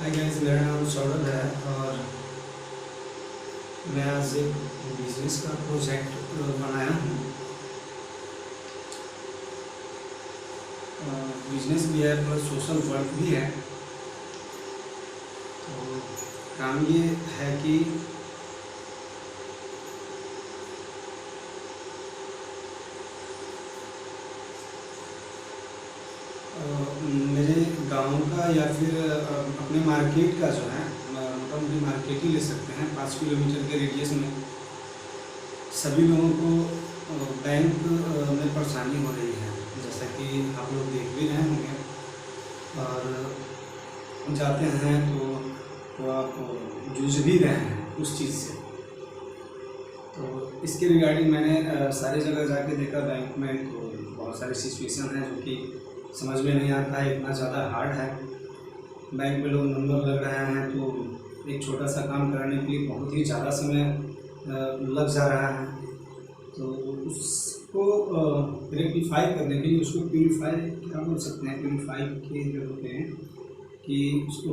Hi guys, मेरा नाम सौरभ है और मैं आज एक बिजनेस का प्रोजेक्ट बनाया हूँ। बिजनेस भी है प्लस सोशल वर्क भी है। तो काम ये है कि मेरे गांव का या फिर अपने मार्केट का जो है मोटा मोटी मार्केट ही ले सकते हैं। 5 किलोमीटर के रेडियस में सभी लोगों को बैंक में परेशानी हो रही है, जैसा कि आप लोग देख भी रहे होंगे और जाते हैं तो आप जूझ भी रहे हैं उस चीज़ से। तो इसके रिगार्डिंग मैंने सारी जगह जाके देखा बैंक में, तो बहुत सारी सिचुएशन है जो कि समझ में नहीं आता है, इतना ज़्यादा हार्ड है। बैंक में लोग नंबर लग रहे हैं तो एक छोटा सा काम कराने के लिए बहुत ही ज़्यादा समय लग जा रहा है। तो उसको रेक्टिफाई करने के लिए, उसको प्यूरीफाई क्या बोल सकते हैं, प्यूरीफाई के जो होते हैं कि उसको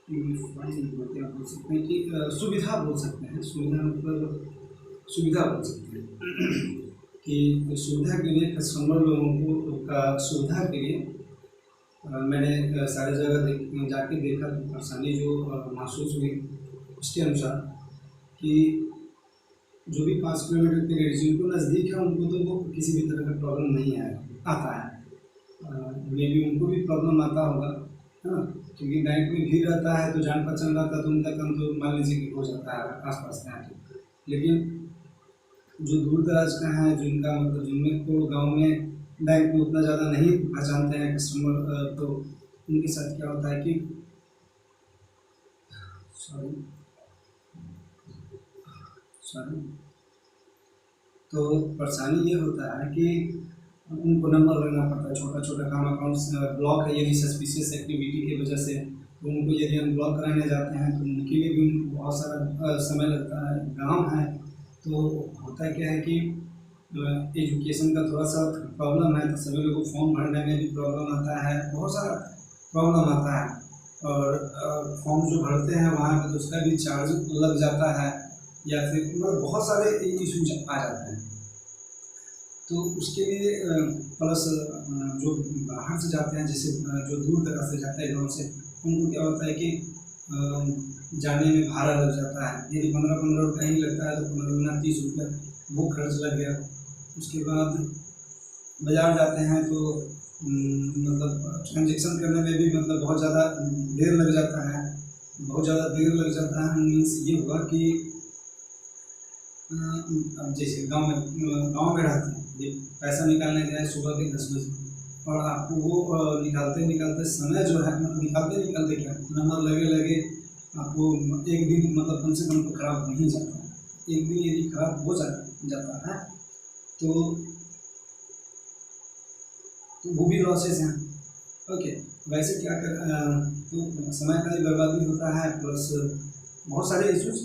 प्यूरीफाई क्या बोल सकते हैं कि सुविधा बोल सकते हैं। सुविधा मतलब सुविधा बोल सकते हैं कि सुविधा के लिए कस्टमर लोगों को का सुविधा के लिए मैंने सारी जगह जाके देखा। तो परेशानी जो महसूस हुई उसके अनुसार कि जो भी 5 किलोमीटर के रेडियस जिनको नज़दीक है उनको तो वो किसी भी तरह का प्रॉब्लम नहीं आता है। मे भी उनको भी प्रॉब्लम आता होगा, है ना, क्योंकि बैंक में भीड़ रहता है तो जान पहचान रहता है तो उनका काम तो मान लीजिए कि हो जाता है आस पास में आके। लेकिन जो दूर दराज का है, जिनका मतलब जिनमें को गाँव में बैंक में उतना ज़्यादा नहीं पहचानते हैं कस्टमर, तो उनके साथ क्या होता है कि सॉरी सॉरी तो परेशानी ये होता है कि उनको नंबर लेना पड़ता है। छोटा छोटा काम अकाउंट्स ब्लॉक है यदि सस्पिशियस एक्टिविटी की वजह से, तो उनको यदि हम ब्लॉक कराने जाते हैं तो उनके लिए भी उनको बहुत सारा समय लगता है। गांव है तो होता क्या है कि एजुकेशन का थोड़ा सा प्रॉब्लम है, तो सभी लोगों को फॉर्म भरने में भी प्रॉब्लम आता है, बहुत सारा प्रॉब्लम आता है। और फॉर्म जो भरते हैं वहाँ पर तो उसका भी चार्ज लग जाता है, या फिर मतलब बहुत सारे इशूज आ जाते हैं। तो उसके लिए प्लस जो बाहर से जाते हैं, जैसे जो दूर दराज से जाते हैं गाँव से, उनको क्या होता है कि जाने में भाड़ा लग जाता है। यदि 15-15 रुपये ही लगता है तो 15 30 रुपये वो खर्च लग गया। उसके बाद बाज़ार जाते हैं तो मतलब ट्रांजेक्शन करने में भी मतलब बहुत ज़्यादा देर लग जाता है। बहुत ज़्यादा देर लग जाता है मीन्स ये हुआ कि अब जैसे गांव में रहते हैं, ये पैसा निकालने गए सुबह के 10 बजे और आपको वो निकालते निकालते समय जो है, मतलब निकालते क्या नंबर लगे आपको एक दिन मतलब कम से कम तो खराब नहीं जाता है। एक दिन यदि खराब हो जाता है तो वो भी लॉसेस हैं। ओके, वैसे क्या कर तो समय का भी बर्बादी होता है, प्लस बहुत सारे इश्यूज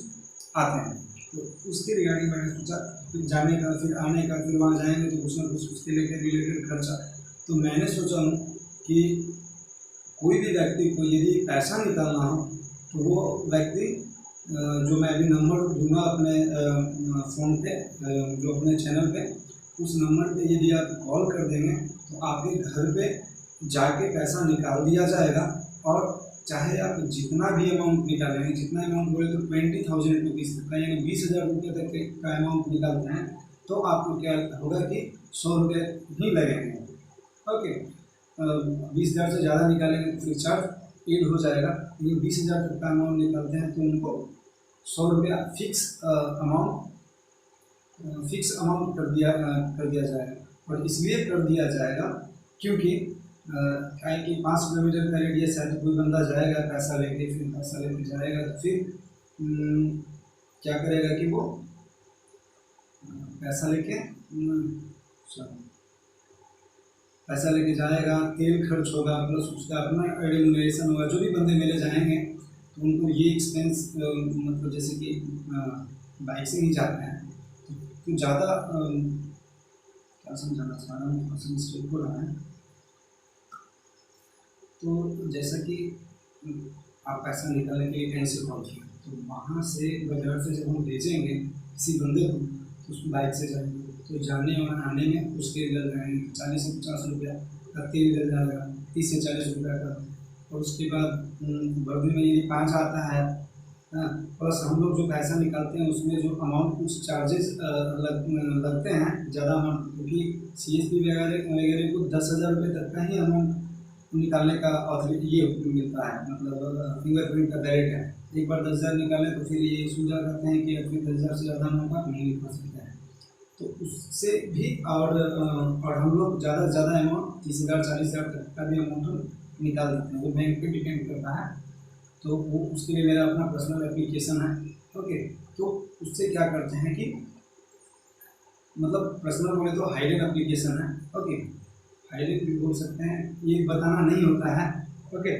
आते हैं। तो उसके रिगार्डिंग मैंने सोचा फिर जाने का, फिर आने का, फिर वहाँ जाएंगे तो कुछ ना कुछ उसके लेकर रिलेटेड खर्चा। तो मैंने सोचा हूँ कि कोई भी व्यक्ति को यदि पैसा निकालना हो तो वो व्यक्ति जो मैं अभी नंबर दूंगा अपने फ़ोन पे, जो अपने चैनल पे, उस नंबर पे यदि आप कॉल कर देंगे तो आपके घर पे जाके पैसा निकाल दिया जाएगा। और चाहे आप जितना भी अमाउंट निकालेंगे, जितना अमाउंट बोले तो 20,000 रुपीज़ तक का, यानी 20,000 रुपये तक का अमाउंट निकालते हैं तो आपको क्या होगा कि 100 रुपये ही लगेंगे। ओके, 20,000 से ज़्यादा निकालेंगे तो फिर चार्ज एड हो जाएगा। लेकिन 20,000 तक का अमाउंट निकालते हैं तो उनको 100 रुपया फिक्स अमाउंट कर दिया जाएगा। और इसलिए कर दिया जाएगा क्योंकि क्या है कि 5 किलोमीटर का रेडियस है तो कोई बंदा जाएगा पैसा लेके, फिर पैसा लेके जाएगा तो फिर क्या करेगा कि वो पैसा लेके पैसा लेके जाएगा, तेल खर्च होगा, प्लस उसका अपना रेमुनरेशन होगा। जो भी बंदे मेरे जाएंगे तो उनको ये एक्सपेंस मतलब जैसे कि बाइक से ही जाते हैं तो ज़्यादा क्या समझाना चाह रहा हूँ, थोड़ा सा मिस्टेक हो रहा है। तो जैसा कि आप पैसा निकालने के लिए कहीं से कॉल किया, तो वहाँ से बाजार से जब हम भेजेंगे किसी बंदे को, तो उस बाइक से जाएंगे, तो जाने और आने में उसके लग जाएंगे 40 से 50 रुपया का तेल लग जाएगा, 30 से 40 रुपया का। और उसके बाद वर्दी में यदि 5 आता है, हाँ, प्लस हम लोग जो पैसा निकालते हैं उसमें जो अमाउंट कुछ चार्जेस लगते हैं ज़्यादा अमाउंट, क्योंकि CSP वगैरह वगैरह को 10,000 रुपये तक का ही अमाउंट निकालने का ऑथोरिटी ये मिलता है, मतलब फिंगरप्रिंट का डायरेक्ट है। एक बार 10,000 निकालें तो फिर ये सुझाव करते हैं कि फिर 10,000 से ज़्यादा अमाउंट आप नहीं निकाल सकते हैं। तो उससे भी और हम लोग ज़्यादा से ज़्यादा अमाउंट 30,000 40,000 तक का भी अमाउंट हम निकाल देते हैं, वो बैंक पे डिपेंड करता है। तो वो उसके लिए मेरा अपना पर्सनल एप्लीकेशन है। ओके, तो उससे क्या करते हैं कि मतलब पर्सनल बोले तो हाइडेन एप्लीकेशन है। ओके, हाइडेन भी बोल सकते हैं, ये बताना नहीं होता है। ओके,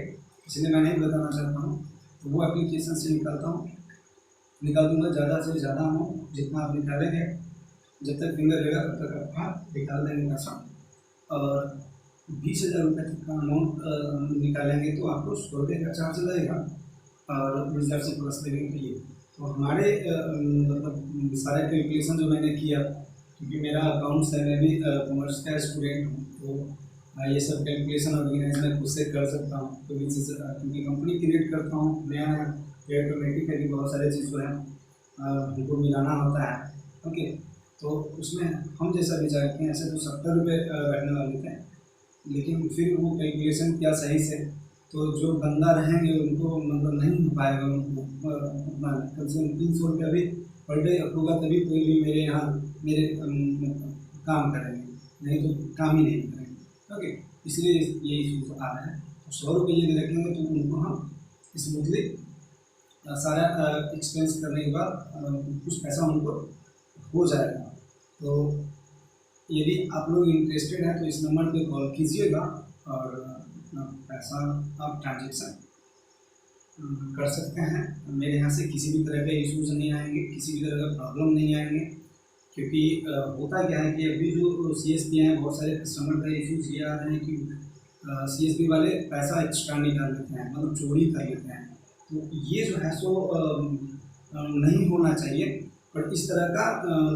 इसलिए मैं नहीं बताना चाहता हूँ। तो वो एप्लीकेशन से निकालता हूँ, निकाल दूँगा ज़्यादा से ज़्यादा अमाउंट जितना आप निकालेंगे, जब तक फिंगर रहेगा तब तक आप निकाल देंगे पैसा। और 20,000 रुपये तक का अमाउंट निकालेंगे तो आपको 100 रुपये का चार्ज लगेगा, और 20,000 से प्लस लगेंगे। तो ये तो हमारे मतलब सारे कैलकुलेशन जो मैंने किया, क्योंकि मेरा अकाउंट्स है, मैं भी कॉमर्स का स्टूडेंट हूँ, तो ये सब कैलकुलेशन ऑर्गेनाइज मैं खुद से कर सकता हूँ। तो क्योंकि कंपनी क्रिएट करता हूँ नया नया, ऑटोमेटिक है कि बहुत सारे चीज़ जो है हमको मिलाना होता है। ओके, तो उसमें हम जैसा भी चाहते हैं, ऐसे तो 70 रुपये रखने वाले थे, लेकिन फिर वो कैलकुलेशन किया सही से, तो जो बंदा रहेंगे उनको मतलब नहीं हो पाएगा, उनको अपना कम से कम 300 रुपया भी पर डे होगा, तभी कोई भी मेरे यहाँ मेरे काम करेंगे, नहीं तो काम ही नहीं करेंगे। ओके, इसलिए ये इशू आ रहा है। तो 100 रुपये यदि रखेंगे तो उनको हम स्मूथली सारा एक्सपेंस करने के बाद कुछ पैसा उनको हो जाएगा। तो यदि आप लोग इंटरेस्टेड हैं तो इस नंबर पे कॉल कीजिएगा और अपना पैसा आप ट्रांजेक्शन कर सकते हैं। मेरे यहाँ से किसी भी तरह के इश्यूज नहीं आएंगे, किसी भी तरह का प्रॉब्लम नहीं आएंगे, क्योंकि होता क्या है कि अभी जो CSP हैं, बहुत सारे कस्टमर का इश्यूज ये आ रहे हैं कि CSP वाले पैसा एक्स्ट्रा निकाल लेते हैं, मतलब चोरी कर लेते हैं। तो ये जो है सो नहीं होना चाहिए, पर इस तरह का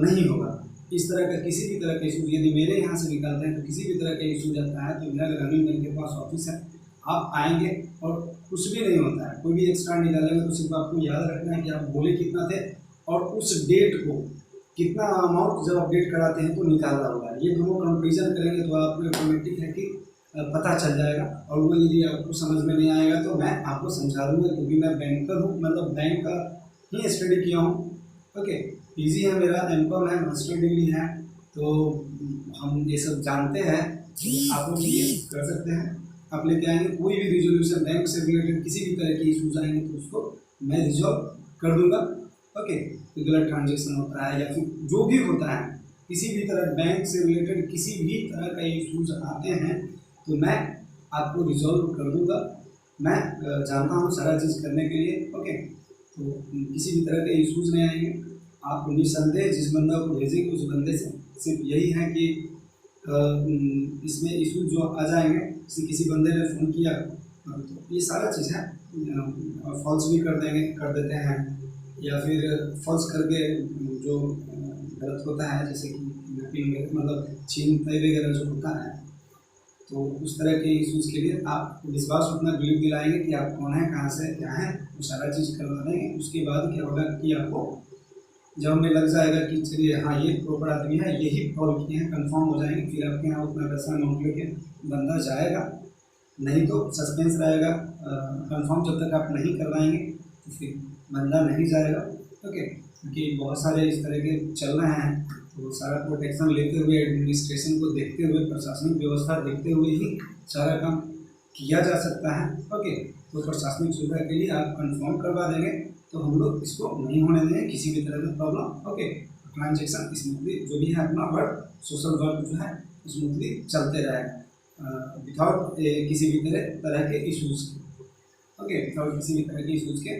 नहीं होगा। इस तरह का किसी भी तरह का इशू यदि मेरे यहाँ से निकालते हैं तो किसी भी तरह का इशू जाता है तो मेरा ग्रामीण बैंक के पास ऑफिस है, आप आएंगे और कुछ भी नहीं होता है। कोई भी एक्स्ट्रा निकालेंगे तो सिर्फ आपको याद रखना है कि आप बोले कितना थे और उस डेट को कितना अमाउंट जब अपडेट कराते हैं तो निकालना होगा। ये दोनों कंपेरिजन करेंगे तो आपको ऑटोमेटिक है कि पता चल जाएगा। और वो यदि आपको समझ में नहीं आएगा तो मैं आपको समझा दूँगा, क्योंकि मैं बैंकर हूँ, मतलब बैंक का ही स्टडी किया हूँ। ओके, पीजी है मेरा, एमकॉम है, मास्टर डिग्री है, तो हम ये सब जानते हैं। आप लोग ये कर सकते हैं, आप लेके आएंगे कोई भी रिजोल्यूशन बैंक से रिलेटेड किसी भी तरह की इशूज आएंगे तो उसको मैं रिजॉल्व कर दूंगा। ओके, गलत ट्रांजेक्शन होता है या फिर जो भी होता है, किसी भी तरह बैंक से रिलेटेड किसी भी तरह का इशूज आते हैं तो मैं आपको रिजॉल्व कर दूंगा। मैं जानता हूँ सारा चीज़ करने के लिए। ओके, तो किसी भी तरह के इशूज़ नहीं आएंगे। आप निसंदेह जिस बंदा को भेजेंगे उस बंदे से सिर्फ यही है कि इसमें इशू जो आ जाएंगे, जैसे किसी बंदे ने फ़ोन किया तो ये सारा चीज़ है, फॉल्स भी कर देते हैं, या फिर फॉल्स करके जो गलत होता है, जैसे कि मतलब छीन वगैरह जो होता है, तो उस तरह के इशूज़ के लिए आप विश्वास उतना बिलीव दिलाएंगे कि आप कौन है, कहाँ से क्या है, वो सारा चीज़ करवा देंगे। उसके बाद क्या होगा कि आपको जब हमें लग जाएगा कि चलिए हाँ ये प्रॉपर आदमी है, यही कॉल किए हैं, कंफर्म हो जाएंगे, फिर आपके यहाँ उतना पैसा अमाउंट लेके बंदा जाएगा। नहीं तो सस्पेंस रहेगा, कंफर्म जब तक आप नहीं करवाएंगे तो फिर बंदा नहीं जाएगा। ओके, क्योंकि बहुत सारे इस तरह के चल रहे हैं, तो सारा प्रोटेक्शन लेते हुए, एडमिनिस्ट्रेशन को देखते हुए, प्रशासनिक व्यवस्था देखते हुए ही सारा काम किया जा सकता है। ओके, तो प्रशासनिक सुविधा के लिए आप कंफर्म करवा देंगे तो हम लोग इसको नहीं होने देंगे किसी भी तरह का प्रॉब्लम। ओके, ट्रांजेक्शन स्मूथली जो भी है अपना वर्क, सोशल वर्क जो है स्मूथली चलते रहेगा विदाउट किसी भी तरह के इशूज़ के। ओके, विदाउट किसी भी तरह के इशूज़ के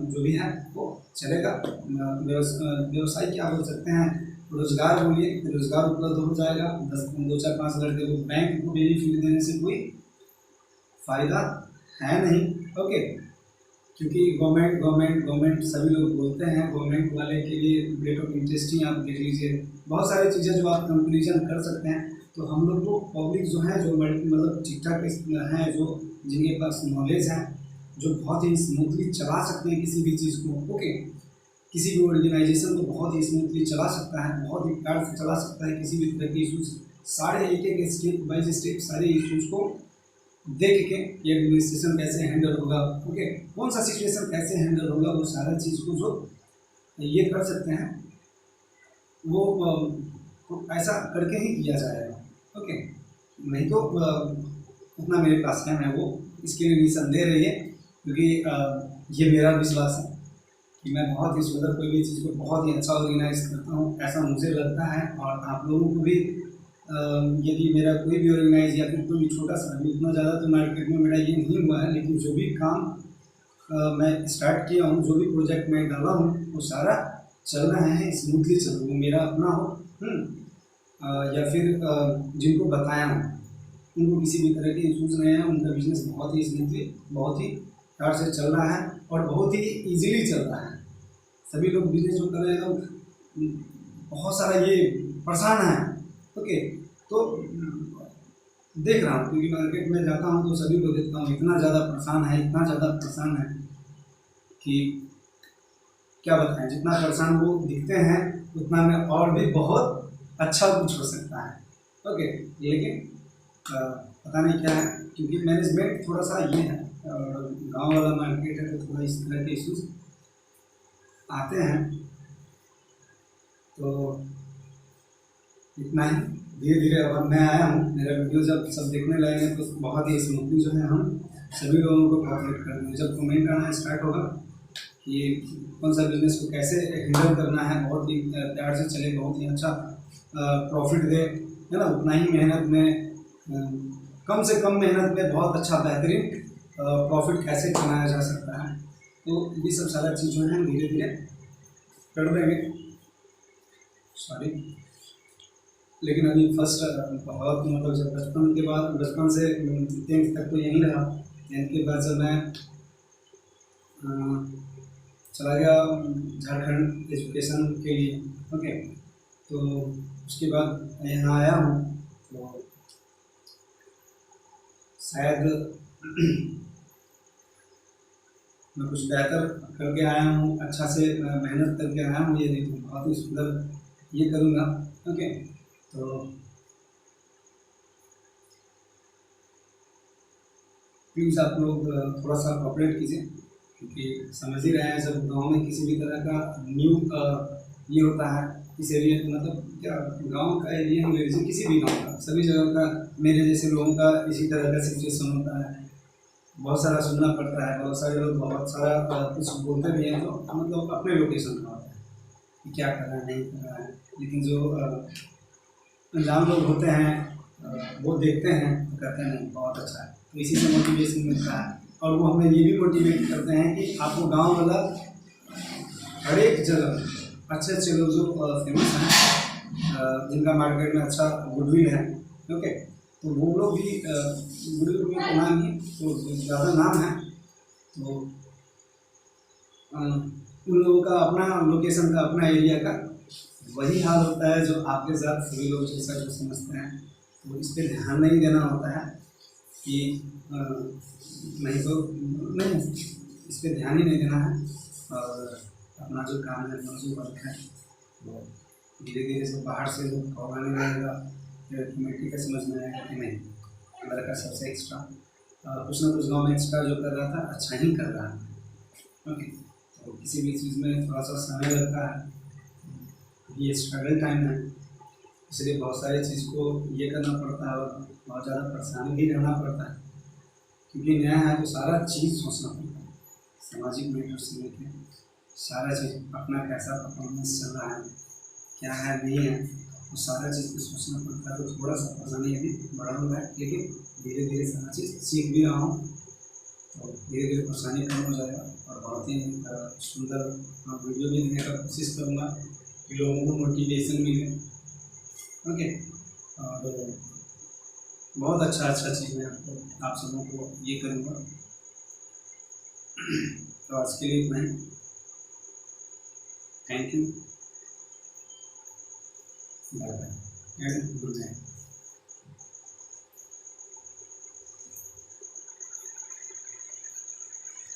जो भी है वो चलेगा। व्यवसाय क्या बोल सकते हैं, रोजगार बोलिए, रोजगार उपलब्ध हो जाएगा। 2 4 5 लड़के को बैंक को बेनिफिट देने से कोई फ़ायदा है नहीं। ओके, क्योंकि गवर्नमेंट सभी लोग बोलते हैं, गवर्नमेंट वाले के लिए रेट ऑफ इंटरेस्ट ही आप देख लीजिए, बहुत सारी चीज़ें जो आप कंपेरिजन कर सकते हैं। तो हम लोग को पब्लिक जो है, जो मतलब ठीक ठाक हैं, जो जिनके पास नॉलेज है, जो बहुत ही स्मूथली चला सकते हैं किसी भी चीज़ को। ओके, किसी भी ऑर्गेनाइजेशन को बहुत ही स्मूथली चला सकता है, बहुत ही प्यार से चला सकता है। किसी भी तरह के इशूज़, सारे एक एक स्टेप बाय स्टेप सारे इशूज़ को देख के ये एडमिनिस्ट्रेशन कैसे हैंडल होगा, ओके, कौन सा सिचुएशन कैसे हैंडल होगा, वो सारा चीज़ को जो ये कर सकते हैं, वो ऐसा करके ही किया जाएगा। ओके, नहीं तो उतना मेरे पास क्या है वो इसके लिए निसंदेह रहिए, क्योंकि ये मेरा विश्वास है कि मैं बहुत ही सुंदर कोई भी चीज़ को बहुत ही अच्छा ऑर्गेनाइज करता हूँ, ऐसा मुझे लगता है। और आप लोगों को भी यदि मेरा कोई भी ऑर्गेनाइज या फिर कोई भी छोटा सा, उतना ज़्यादा तो मार्केट में मेरा ये नहीं हुआ है, लेकिन जो भी काम मैं स्टार्ट किया हूँ, जो भी प्रोजेक्ट मैं डाला हूँ, वो सारा चल रहा है, स्मूथली चल रहा है, मेरा अपना हो या फिर जिनको बताया हूँ उनको किसी भी तरह के इशूज़ नहीं है, उनका बिजनेस बहुत ही स्मूथली, बहुत ही प्यार से चल रहा है और बहुत ही ईजीली चल रहा है। सभी लोग बिजनेस जो कर रहे हैं तो बहुत सारा ये परेशान है। ओके, तो देख रहा हूँ, क्योंकि मार्केट में जाता हूँ तो सभी को देखता हूँ, इतना ज़्यादा परेशान है, इतना ज़्यादा परेशान है कि क्या बताएं। जितना परेशान वो दिखते हैं उतना में और भी बहुत अच्छा कुछ हो सकता है। ओके, लेकिन पता नहीं क्या है, क्योंकि मैनेजमेंट थोड़ा सा ये है, गांव वाला मार्केट है, तो थोड़ा इस तरह के इश्यूज आते हैं। तो इतना ही, धीरे धीरे अब मैं आया हूँ, मेरा वीडियो जब सब देखने लगेंगे तो बहुत ही स्मूथली जो है हम सभी लोगों को कोऑपरेट कर देंगे। जब कमेंट आना स्टार्ट होगा कि कौन सा बिजनेस को कैसे हैंडल करना है, बहुत ही प्यार से चले, बहुत ही अच्छा प्रॉफिट दे, है ना, उतना ही मेहनत में कम से कम मेहनत में बहुत अच्छा बेहतरीन प्रॉफिट कैसे कमाया जा सकता है। तो ये सब सारा चीज़ जो है धीरे धीरे कर देंगे। सॉरी, लेकिन अभी फर्स्ट बहुत मतलब जब बचपन के बाद, बचपन से 10th तक तो यहीं रहा। 10th के बाद जब मैं चला गया झारखंड एजुकेशन के लिए, ओके, तो उसके बाद यहाँ आया हूँ, तो शायद मैं कुछ बेहतर करके आया हूँ, अच्छा से मेहनत करके आया हूँ, ये देखो बहुत ही सुंदर ये करूँगा। ओके, तो प्लीज़ आप लोग थोड़ा सा कोऑपरेट कीजिए, क्योंकि समझ ही रहे हैं जब गांव में किसी भी तरह का न्यू ये होता है, इस एरिया मतलब क्या गांव का एरिया ले लीजिए, किसी भी गांव का, सभी जगह का मेरे जैसे लोगों का इसी तरह का सिचुएशन होता है। बहुत सारा सुनना पड़ता है, बहुत सारे लोग बहुत सारा कुछ बोलते भी हैं, तो मतलब अपने लोकेशन का होता है कि क्या कर रहा है नहीं कर रहा है। लेकिन जो अनजान लोग होते हैं वो देखते हैं तो कहते हैं नहीं बहुत अच्छा है, तो इसी से मोटिवेशन मिलता है। और वो हमें ये भी मोटिवेट करते हैं कि आपको गांव वाला हर एक जगह अच्छे अच्छे लोग जो फेमस हैं, जिनका मार्केट में अच्छा गुडविल है, ओके, तो वो लोग भी गुडविल में तो नाम ही तो ज़्यादा नाम है, तो उन लोगों का अपना लोकेशन का, अपना एरिया का वही हाल होता है जो आपके साथ सभी लोग जैसा जो समझते हैं। तो इस पर ध्यान नहीं देना होता है कि नहीं तो नहीं, इस पर ध्यान ही नहीं देना है, और अपना जो काम है, अपना जो वर्क है, वो धीरे धीरे से बाहर से लोग कॉल आने लगेगा, फिर कमेटी का समझ में आएगा कि नहीं लड़का सबसे एक्स्ट्रा कुछ ना कुछ गाँव में एक्स्ट्रा जो कर रहा था अच्छा ही कर रहा है। ओके, तो किसी भी चीज़ में थोड़ा सा समय लगता है, ये स्ट्रगल टाइम है, इसलिए बहुत सारी चीज़ को ये करना पड़ता है और बहुत ज़्यादा परेशानी भी रहना पड़ता है, क्योंकि नया है तो सारा चीज़ सोचना पड़ता है, सामाजिक मैटर से लेकर सारा चीज़, अपना कैसा परफॉर्मेंस चल रहा है, क्या है नहीं है, तो सारा चीज़ को सोचना पड़ता है। तो थोड़ा सा परेशानी अभी बड़ा हुआ है, लेकिन धीरे धीरे सारा चीज़ सीख भी रहा हूँ, तो धीरे धीरे परेशानी कम हो जाएगा और बहुत ही सुंदर वीडियो भी देने का कोशिश करूँगा कि लोगों को मोटिवेशन मिले। ओके, और बहुत अच्छा चीज़ मैं आपको आप सबों को ये करूँगा। तो आज के लिए इतना ही। Thank you, bye bye and good night.